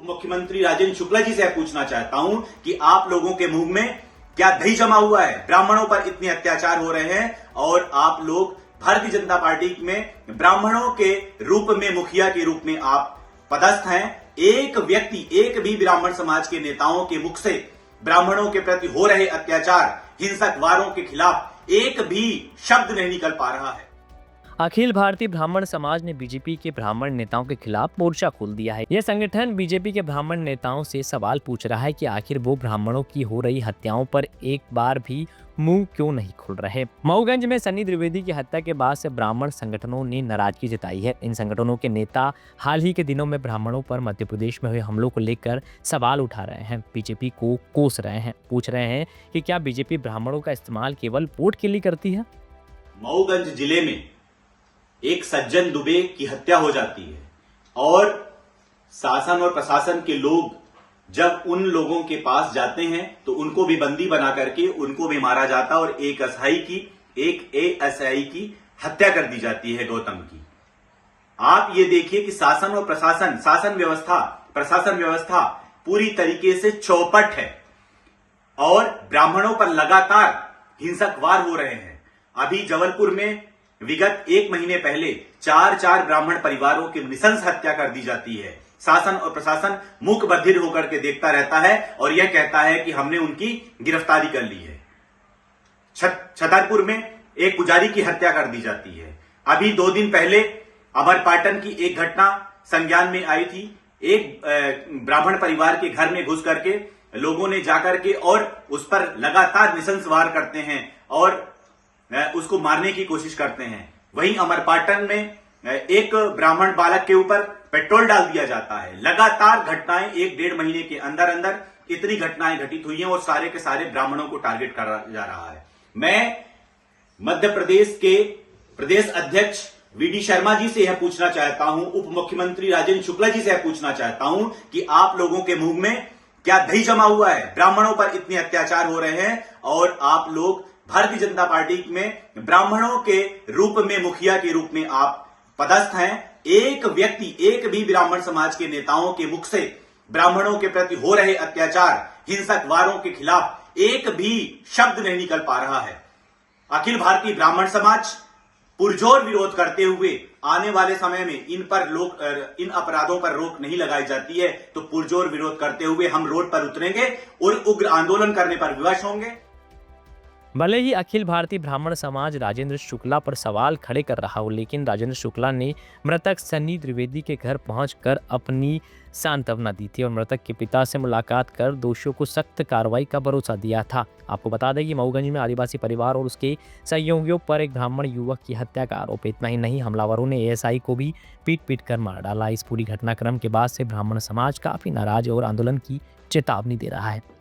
मुख्यमंत्री राजेंद्र शुक्ला जी से पूछना चाहता हूं कि आप लोगों के मुंह में क्या दही जमा हुआ है? ब्राह्मणों पर इतने अत्याचार हो रहे हैं और आप लोग भारतीय जनता पार्टी में ब्राह्मणों के रूप में, मुखिया के रूप में आप पदस्थ हैं। एक व्यक्ति, एक भी ब्राह्मण समाज के नेताओं के मुख से ब्राह्मणों के प्रति हो रहे अत्याचार, हिंसक वारों के खिलाफ एक भी शब्द नहीं निकल पा रहा है। अखिल भारतीय ब्राह्मण समाज ने बीजेपी के ब्राह्मण नेताओं के खिलाफ मोर्चा खोल दिया है। यह संगठन बीजेपी के ब्राह्मण नेताओं से सवाल पूछ रहा है कि आखिर वो ब्राह्मणों की हो रही हत्याओं पर एक बार भी मुंह क्यों नहीं खोल रहे। मऊगंज में सन्नी द्विवेदी की हत्या के बाद से ब्राह्मण संगठनों ने नाराजगी जताई है। इन संगठनों के नेता हाल ही के दिनों में ब्राह्मणों पर मध्य प्रदेश में हुए हमलों को लेकर सवाल उठा रहे हैं, बीजेपी को कोस रहे हैं, पूछ रहे हैं कि क्या बीजेपी ब्राह्मणों का इस्तेमाल केवल वोट के लिए करती है। मऊगंज जिले में एक सज्जन दुबे की हत्या हो जाती है और शासन और प्रशासन के लोग जब उन लोगों के पास जाते हैं तो उनको भी बंदी बना करके उनको भी मारा जाता और एक एएसआई की हत्या कर दी जाती है गौतम की। आप ये देखिए कि शासन और प्रशासन व्यवस्था पूरी तरीके से चौपट है और ब्राह्मणों पर लगातार हिंसक वार हो रहे हैं। अभी जबलपुर में विगत एक महीने पहले चार ब्राह्मण परिवारों की नृशंस हत्या कर दी जाती है। शासन और प्रशासन मुख बधिर होकर के देखता रहता है और यह कहता है कि हमने उनकी गिरफ्तारी कर ली है। छतरपुर में एक पुजारी की हत्या कर दी जाती है। अभी 2 दिन पहले अमरपाटन की एक घटना संज्ञान में आई थी। एक ब्राह्मण परिवार के घर में घुस करके लोगों ने जाकर के और उस पर लगातार नृशंस वार करते हैं और उसको मारने की कोशिश करते हैं। वहीं अमरपाटन में एक ब्राह्मण बालक के ऊपर पेट्रोल डाल दिया जाता है। लगातार घटनाएं 1-1.5 महीने के अंदर अंदर इतनी घटनाएं घटित हुई हैं और सारे के सारे ब्राह्मणों को टारगेट करा जा रहा है। मैं मध्य प्रदेश के प्रदेश अध्यक्ष वीडी शर्मा जी से यह पूछना चाहता हूं, उप मुख्यमंत्री राजेंद्र शुक्ला जी से यह पूछना चाहता हूं कि आप लोगों के मुंह में क्या दही जमा हुआ है? ब्राह्मणों पर इतने अत्याचार हो रहे हैं और आप लोग भारतीय जनता पार्टी में ब्राह्मणों के रूप में, मुखिया के रूप में आप पदस्थ हैं। एक व्यक्ति, एक भी ब्राह्मण समाज के नेताओं के मुख से ब्राह्मणों के प्रति हो रहे अत्याचार, हिंसक वारों के खिलाफ एक भी शब्द नहीं निकल पा रहा है। अखिल भारतीय ब्राह्मण समाज पुरजोर विरोध करते हुए आने वाले समय में इन अपराधों पर रोक नहीं लगाई जाती है तो पुरजोर विरोध करते हुए हम रोड पर उतरेंगे और उग्र आंदोलन करने पर विवश होंगे। भले ही अखिल भारतीय ब्राह्मण समाज राजेंद्र शुक्ला पर सवाल खड़े कर रहा हो, लेकिन राजेंद्र शुक्ला ने मृतक सन्नी द्विवेदी के घर पहुंचकर अपनी सांत्वना दी थी और मृतक के पिता से मुलाकात कर दोषियों को सख्त कार्रवाई का भरोसा दिया था। आपको बता दें कि मऊगंज में आदिवासी परिवार और उसके सहयोगियों पर एक ब्राह्मण युवक की हत्या का आरोप। इतना ही नहीं, हमलावरों ने एएसआई को भी पीट कर मार डाला। इस पूरी घटनाक्रम के बाद से ब्राह्मण समाज काफी नाराज और आंदोलन की चेतावनी दे रहा है।